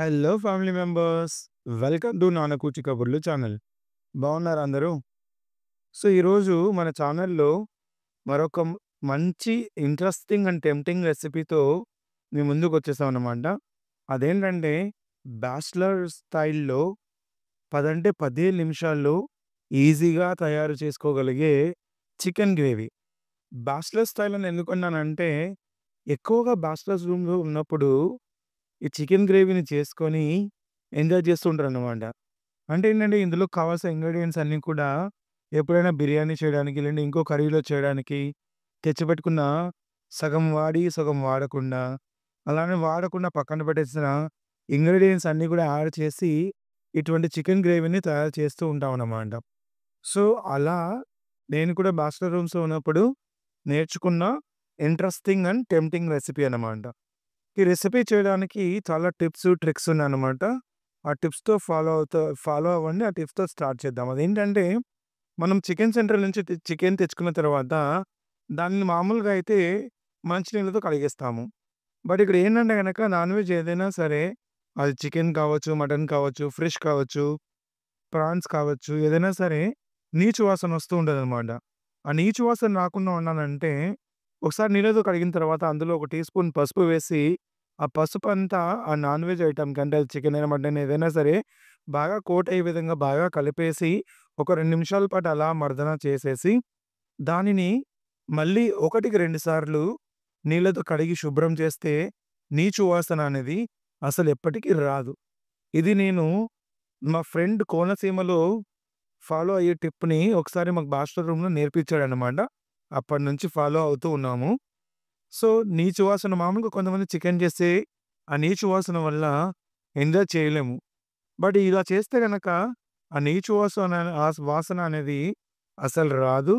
Hello family members. Welcome to నాన్న కూచి కబుర్లు channel. బాగున్నారా అందరూ? సో, ఈరోజు మన ఛానల్‌లో మరొక మంచి ఇంట్రెస్టింగ్ అండ్ టెంప్టింగ్ రెసిపీతో మీ ముందుకొచ్చేసామన్నమాట. అదేంటంటే బ్యాచిలర్ స్టైల్‌లో 10 అంటే 15 నిమిషాల్లో ఈజీగా తయారు చేసుకోగలిగే చికెన్ గ్రేవీ. బ్యాచిలర్ స్టైల్ అని ఎందుకన్నానంటే ఎక్కువగా బ్యాచిలర్స్ రూమ్‌లో ఉన్నప్పుడు ఈ చికెన్ గ్రేవీని చేసుకొని ఎంజాయ్ చేస్తూ ఉంటారన్నమాట. అంటే ఏంటంటే, ఇందులో కావాల్సిన ఇంగ్రీడియెంట్స్ అన్నీ కూడా ఎప్పుడైనా బిర్యానీ చేయడానికి, లేదంటే ఇంకో కర్రీలో చేయడానికి తెచ్చిపెట్టుకున్న సగం వాడి, సగం వాడకుండా, అలానే వాడకుండా పక్కన పెట్టేసిన ఇంగ్రీడియెంట్స్ అన్నీ కూడా యాడ్ చేసి, ఇటువంటి చికెన్ గ్రేవీని తయారు చేస్తూ ఉంటామన్నమాట. సో, అలా నేను కూడా బ్యాచిలర్ రూమ్స్‌లో ఉన్నప్పుడు నేర్చుకున్న ఇంట్రెస్టింగ్ అండ్ టెంప్టింగ్ రెసిపీ అన్నమాట. ఈ రెసిపీ చేయడానికి చాలా టిప్స్, ట్రిక్స్ ఉన్నాయన్నమాట. ఆ టిప్స్‌తో ఫాలో అవ్వండి. ఆ టిప్స్‌తో స్టార్ట్ చేద్దాం. అదేంటంటే, మనం చికెన్ సెంటర్ నుంచి చికెన్ తెచ్చుకున్న తర్వాత, దాన్ని మామూలుగా అయితే మంచినీళ్ళతో కడిగేస్తాము. బట్ ఇక్కడ ఏంటంటే గనక నాన్ వెజ్ ఏదైనా సరే, అది చికెన్ కావచ్చు, మటన్ కావచ్చు, ఫిష్ కావచ్చు, ప్రాన్స్ కావచ్చు, ఏదైనా సరే నీచు వాసన వస్తూ ఉంటదనమాట. ఆ నీచు వాసన రాకుండా ఉండాలంటే, ఒకసారి నీళ్ళతో కడిగిన తర్వాత అందులో ఒక టీ స్పూన్ పసుపు వేసి, ఆ పసుపంతా ఆ నాన్ వెజ్ ఐటెమ్‌కి అంటే అది చికెన్ అయినా, మటన్ ఏదైనా సరే బాగా కోట్ అయ్యే విధంగా బాగా కలిపేసి, ఒక 2 నిమిషాల పాటు అలా మర్దన చేసేసి, దానిని మళ్ళీ ఒకటికి 2 సార్లు నీళ్ళతో కడిగి శుభ్రం చేస్తే, నీచు వాసన అనేది అసలెప్పటికి రాదు. ఇది నేను మా ఫ్రెండ్ కోనసీమలో ఫాలో అయ్యే టిప్‌ని ఒకసారి మాకు బ్యాచిలర్ రూమ్‌లో నేర్పించాడనమాట. అప్పటినుంచి ఫాలో అవుతూ ఉన్నాము. సో, నీచు వాసన మామూలుగా కొంతమంది చికెన్ చేస్తే, ఆ నీచు వాసన వల్ల ఎంజాయ్ చేయలేము. బట్ ఇలా చేస్తే గనక, ఆ నీచు వాసన అనేది అసలు రాదు.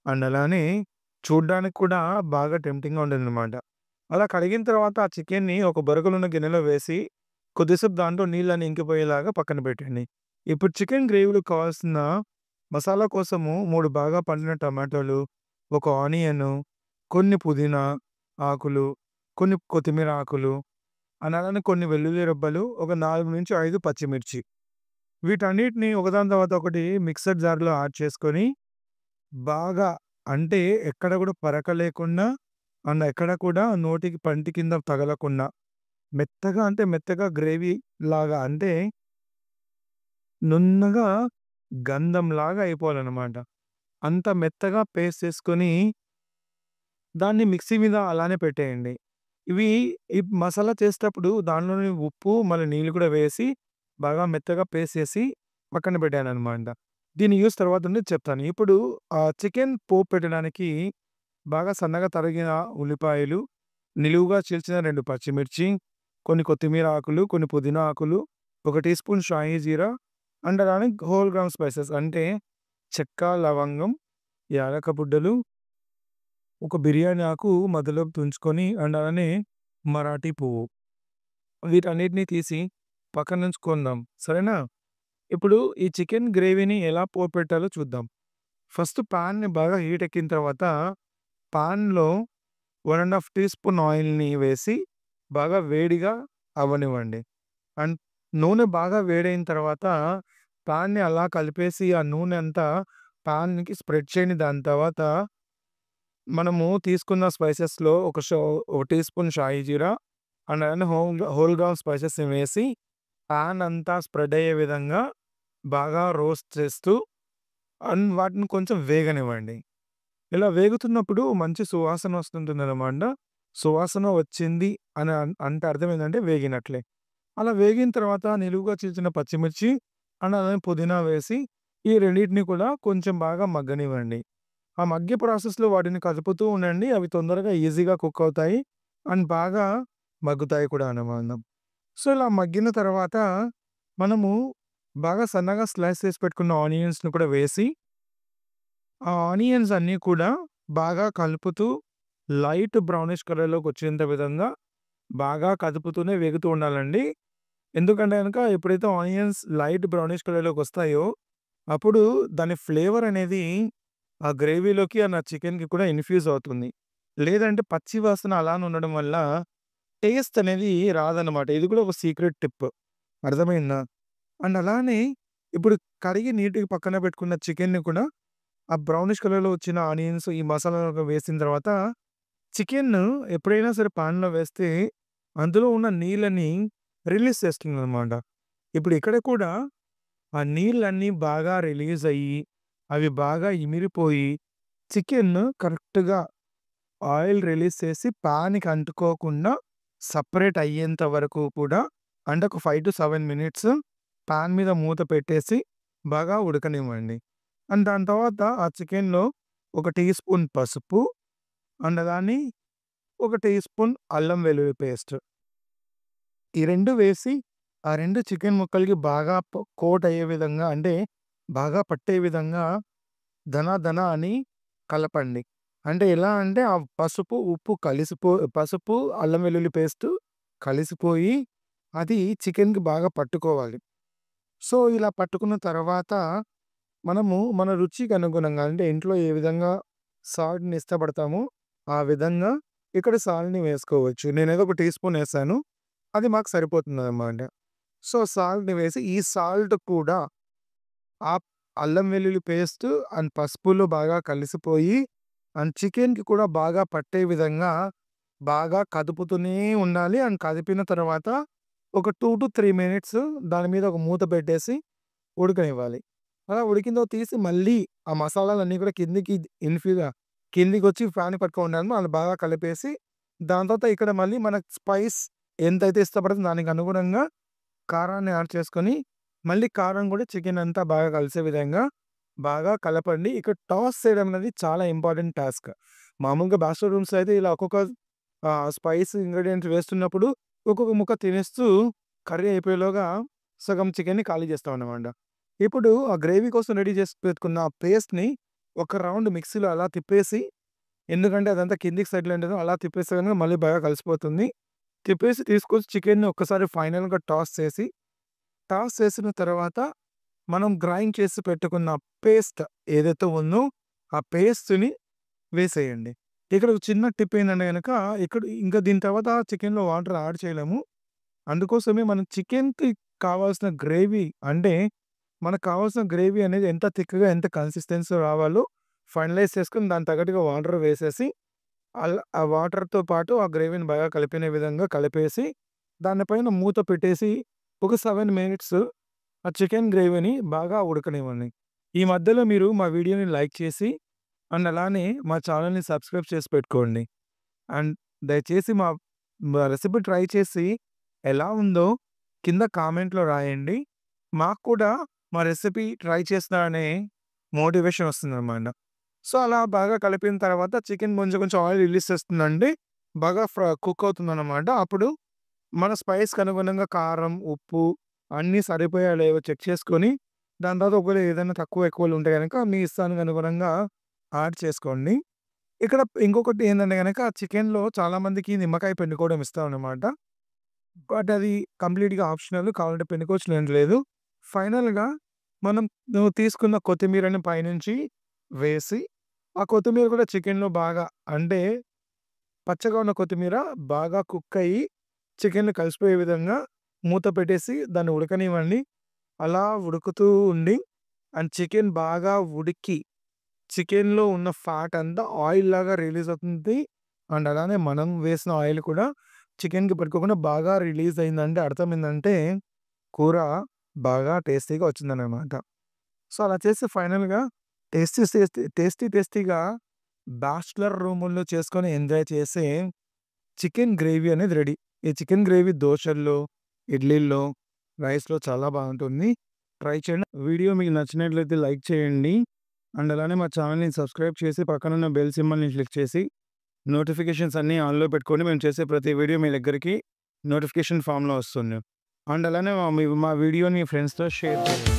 అండ్ అలానే చూడ్డానికి కూడా బాగా టెంప్టింగ్‌గా ఉంటుందనమాట. అలా కడిగిన తర్వాత ఆ చికెన్‌ని ఒక బొరకలున్న గిన్నెలో వేసి, కొద్దిసేపు దాంట్లో నీళ్ళన్నీ ఇంకిపోయేలాగా పక్కన పెట్టండి. ఇప్పుడు చికెన్ గ్రేవీలో కావాల్సిన మసాలా కోసము 3 బాగా పండిన టమాటోలు, ఒక ఆనియను, కొన్ని పుదీనా ఆకులు, కొన్ని కొత్తిమీర ఆకులు, అలానే కొన్ని వెల్లుల్లి రెబ్బలు, ఒక 4-5 పచ్చిమిర్చి. వీటన్నిటిని ఒకదాని తర్వాత ఒకటి మిక్సర్ జార్‌లో యాడ్ చేసుకొని, బాగా అంటే ఎక్కడ కూడా పరక లేకుండా, అండ్ ఎక్కడ కూడా నోటికి పంటి కింద తగలకుండా, మెత్తగా అంటే మెత్తగా గ్రేవీ లాగా అంటే నున్నగా గంధంలాగా అయిపోవాలనమాట. అంత మెత్తగా పేస్ట్ చేసుకొని, దాన్ని మిక్సీ మీద అలానే పెట్టేయండి. ఇవి ఈ మసాలా చేసేటప్పుడు దాంట్లోని ఉప్పు, మళ్ళీ నీళ్ళు కూడా వేసి, బాగా మెత్తగా పేస్ట్ చేసి పక్కన పెట్టాననమాట. దీని యూజ్ తర్వాత నుండి చెప్తాను. ఇప్పుడు చికెన్ పోపు పెట్టడానికి బాగా సన్నగా తరిగిన ఉల్లిపాయలు, నిలువుగా చీల్చిన 2 పచ్చిమిర్చి, కొన్ని కొత్తిమీర ఆకులు, కొన్ని పుదీనా ఆకులు, ఒక టీ స్పూన్ షాహీ జీరా, అండ్ అలానే హోల్ గ్రౌండ్ స్పైసెస్ అంటే చెక్క, లవంగం, యాలక బుడ్డలు, ఒక బిర్యానీ ఆకు మధ్యలో తుంచుకొని, అండ్ అలానే మరాఠీ పువ్వు. వీటన్నిటిని తీసి పక్కనుంచుకుందాం. సరేనా? ఇప్పుడు ఈ చికెన్ గ్రేవీని ఎలా పోపెట్టాలో చూద్దాం. ఫస్ట్ పాన్‌ని బాగా హీట్ ఎక్కిన తర్వాత, పాన్‌లో 1 ½ టీ స్పూన్ ఆయిల్‌ని వేసి బాగా వేడిగా అవ్వనివ్వండి. అండ్ నూనె బాగా వేడైన తర్వాత, పాన్‌ని అలా కలిపేసి ఆ నూనె అంతా పాన్‌కి స్ప్రెడ్ చేయండి. దాని తర్వాత మనము తీసుకున్న స్పైసెస్‌లో ఒక టీ స్పూన్ షాయి జీరా, అండ్ అలానే హోల్ గ్రౌండ్ స్పైసెస్‌ని వేసి, పాన్ అంతా స్ప్రెడ్ అయ్యే విధంగా బాగా రోస్ట్ చేస్తూ, అండ్ వాటిని కొంచెం వేగనివ్వండి. ఇలా వేగుతున్నప్పుడు మంచి సువాసన వస్తుంటుందనమాట. సువాసన వచ్చింది అని అంటే అర్థం ఏందంటే వేగినట్లే. అలా వేగిన తర్వాత నిలువుగా చీల్చిన పచ్చిమిర్చి, అండ్ అలానే పుదీనా వేసి, ఈ రెండిటిని కూడా కొంచెం బాగా మగ్గనివ్వండి. ఆ మగ్గే ప్రాసెస్‌లో వాటిని కలుపుతూ ఉండండి. అవి తొందరగా ఈజీగా కుక్ అవుతాయి. అండ్ బాగా మగ్గుతాయి కూడా అన్నమాట. సో, ఇలా మగ్గిన తర్వాత మనము బాగా సన్నగా స్లైస్ చేసి పెట్టుకున్న ఆనియన్స్‌ని కూడా వేసి, ఆ ఆనియన్స్ అన్నీ కూడా బాగా కలుపుతూ లైట్ బ్రౌనిష్ కలర్‌లోకొచ్చేంత విధంగా బాగా కదుపుతూనే వేగుతూ ఉండాలండి. ఎందుకంటే గనక ఎప్పుడైతే ఆనియన్స్ లైట్ బ్రౌనిష్ కలర్‌లోకొస్తాయో, అప్పుడు దాని ఫ్లేవర్ అనేది ఆ గ్రేవీలోకి, ఆ నా చికెన్‌కి కూడా ఇన్‌ఫ్యూజ్ అవుతుంది. లేదంటే పచ్చి వాసన అలానే ఉండడం వల్ల టేస్ట్ అనేది రాదనమాట. ఇది కూడా ఒక సీక్రెట్ టిప్. అర్థమైందా? అండ్ అలానే ఇప్పుడు కడిగి నీట్‌గా పక్కన పెట్టుకున్న చికెన్‌ని కూడా ఆ బ్రౌనిష్ కలర్‌లో వచ్చిన ఆనియన్స్ ఈ మసాలాలో వేసిన తర్వాత చికెన్‌ను ఎప్పుడైనా సరే పాన్‌లో వేస్తే అందులో ఉన్న నీళ్ళని రిలీజ్ చేస్తుందనమాట. ఇప్పుడు ఇక్కడ కూడా ఆ నీళ్ళన్నీ బాగా రిలీజ్ అయ్యి, అవి బాగా ఇమిరిపోయి చికెన్ కరెక్ట్‌గా ఆయిల్ రిలీజ్ చేసి పాన్‌కి అంటుకోకుండా సెపరేట్ అయ్యేంత వరకు కూడా అంటే ఒక 5-7 మినిట్స్ పాన్ మీద మూత పెట్టేసి బాగా ఉడకనివ్వండి. అండ్ దాని తర్వాత ఆ చికెన్‌లో ఒక టీ స్పూన్ పసుపు అండ్ దాన్ని ఒక టీ స్పూన్ అల్లం వెల్లుల్లి పేస్ట్ ఈ 2 వేసి ఆ 2 చికెన్ ముక్కలకి బాగా కోట్ అయ్యే విధంగా అంటే బాగా పట్టే విధంగా ధన అని కలపండి. అంటే ఎలా అంటే ఆ పసుపు, ఉప్పు పసుపు, అల్లం వెల్లుల్లి పేస్టు కలిసిపోయి అది చికెన్‌కి బాగా పట్టుకోవాలి. సో, ఇలా పట్టుకున్న తర్వాత మనము మన రుచికి అనుగుణంగా అంటే ఇంట్లో ఏ విధంగా సాల్ట్‌ని ఇష్టపడతామో ఆ విధంగా ఇక్కడ సాల్ట్‌ని వేసుకోవచ్చు. నేనేదో ఒక టీ స్పూన్ ఏసాను. అది మాకు సరిపోతుందనమాట. సో, సాల్ట్‌ని వేసి ఈ సాల్ట్ కూడా ఆ అల్లం వెల్లుల్లి పేస్ట్ అండ్ పసుపులో బాగా కలిసిపోయి అండ్ చికెన్‌కి కూడా బాగా పట్టే విధంగా బాగా కదుపుతూనే ఉండాలి. అండ్ కదిపిన తర్వాత ఒక 2-3 మినిట్స్ దాని మీద ఒక మూత పెట్టేసి ఉడకనివ్వాలి. అలా ఉడికిన తర్వాత తీసి మళ్ళీ ఆ మసాలాలన్నీ కూడా కిందికొచ్చి ఫ్యాన్‌కి పట్టుకోండాను అలా బాగా కలిపేసి దాని తర్వాత ఇక్కడ మళ్ళీ మనకు స్పైస్ ఎంతైతే ఇష్టపడుతుందో దానికి అనుగుణంగా కారాన్ని యాడ్ చేసుకొని, మళ్ళీ కారం కూడా చికెన్ అంతా బాగా కలిసే విధంగా బాగా కలపండి. ఇక్కడ టాస్ చేయడం అనేది చాలా ఇంపార్టెంట్ టాస్క్. మామూలుగా బ్యాచిలర్ రూమ్స్‌లో అయితే ఇలా ఒక్కొక్క స్పైస్ ఇంగ్రీడియెంట్స్ వేస్తున్నప్పుడు ఒక్కొక్క ముక్క తినేస్తూ కర్రీ అయిపోయేలోగా సగం చికెన్‌ని ఖాళీ చేస్తామన్నమాట. ఇప్పుడు ఆ గ్రేవీ కోసం రెడీ చేసి పెట్టుకున్న ఆ పేస్ట్‌ని ఒక రౌండ్ మిక్సీలో అలా తిప్పేసి ఎందుకంటే అదంతా కిందికి సెటిల్ అయింటదో అలా తిప్పేస్తే గనుక మళ్ళీ బాగా కలిసిపోతుంది. తిప్పేసి తీసుకొచ్చి చికెన్‌ని ఒక్కసారి ఫైనల్‌గా టాస్ చేసిన తర్వాత మనం గ్రైండ్ చేసి పెట్టుకున్న పేస్ట్ ఏదైతే ఉందో ఆ పేస్ట్‌ని వేసేయండి. ఇక్కడ ఒక చిన్న టిప్ ఏంటంటే గనక ఇక్కడ ఇంకా దీని తర్వాత చికెన్‌లో వాటర్ యాడ్ చేయలేము. అందుకోసమే మనం చికెన్‌కి కావాల్సిన గ్రేవీ అంటే మనకు కావాల్సిన గ్రేవీ అనేది ఎంత థిక్‌గా ఎంత కన్సిస్టెన్సీ రావాలో ఫైనలైజ్ చేసుకొని దానికి తగ్గట్టుగా వాటర్ వేసేసి ఆ వాటర్‌తో పాటు ఆ గ్రేవీని బాగా కలిపిన విధంగా కలిపేసి, దాని పైన మూత పెట్టేసి ఒక 7 మినిట్స్ ఆ చికెన్ గ్రేవీని బాగా ఉడకనివ్వండి. ఈ మధ్యలో మీరు మా వీడియోని లైక్ చేసి, అండ్ అలానే మా ఛానెల్‌ని సబ్స్క్రైబ్ చేసి పెట్టుకోండి. అండ్ దయచేసి మా మా రెసిపీ ట్రై చేసి ఎలా ఉందో కింద కామెంట్‌లో రాయండి. మాకు కూడా మా రెసిపీ ట్రై చేస్తున్నారనే మోటివేషన్ వస్తుందనమాట. సో, అలా బాగా కలిపిన తర్వాత చికెన్ కొంచెం కొంచెం ఆయిల్ రిలీజ్ చేస్తుందండి. బాగా కుక్ అవుతుందనమాట. అప్పుడు మన స్పైస్‌కి అనుగుణంగా కారం, ఉప్పు అన్నీ సరిపోయాయో లేవో చెక్ చేసుకొని, దాని తర్వాత ఒకవేళ ఏదైనా తక్కువ ఎక్కువలు ఉంటే గనక మీ ఇష్టానికి అనుగుణంగా యాడ్ చేసుకోండి. ఇక్కడ ఇంకొకటి ఏందంటే గనక చికెన్‌లో చాలామందికి నిమ్మకాయ పిండుకోవడం ఇష్టమనమాట. బట్ అది కంప్లీట్‌గా ఆప్షనల్. కావాలంటే పిండుకోవచ్చు లేదంటే లేదు. ఫైనల్‌గా మనం తీసుకున్న కొత్తిమీరని పైనుంచి వేసి, ఆ కొత్తిమీర కూడా చికెన్‌లో బాగా అంటే పచ్చగా ఉన్న కొత్తిమీర బాగా కుక్ అయ్యి చికెన్‌లో కలిసిపోయే విధంగా మూత పెట్టేసి దాన్ని ఉడకనివ్వండి. అలా ఉడుకుతూ ఉండి అండ్ చికెన్ బాగా ఉడికి చికెన్‌లో ఉన్న ఫ్యాట్ అంతా ఆయిల్‌లాగా రిలీజ్ అవుతుంది. అండ్ అలానే మనం వేసిన ఆయిల్ కూడా చికెన్‌కి పట్టుకోకుండా బాగా రిలీజ్ అయిందంటే అర్థం ఏందంటే కూర బాగా టేస్టీగా వచ్చిందనమాట. సో, అలా చేసి ఫైనల్‌గా టేస్టీగా బ్యాచిలర్ రూముల్లో చేసుకొని ఎంజాయ్ చేసే చికెన్ గ్రేవీ అనేది రెడీ. ఈ చికెన్ గ్రేవీ దోసల్లో, ఇడ్లీల్లో, రైస్‌లో చాలా బావుంటుంది. ట్రై చేయండి. వీడియో మీకు నచ్చినట్లయితే లైక్ చేయండి. అండ్ అలానే మా ఛానెల్‌ని సబ్స్క్రైబ్ చేసి పక్కనున్న బెల్ సింబల్‌ని క్లిక్ చేసి నోటిఫికేషన్స్ అన్నీ ఆన్‌లో పెట్టుకొని మేము చేసే ప్రతి వీడియో మీ దగ్గరికి నోటిఫికేషన్ ఫామ్‌లో వస్తుంది. అండ్ అలానే మా వీడియోని మీ ఫ్రెండ్స్‌తో షేర్ చేయండి.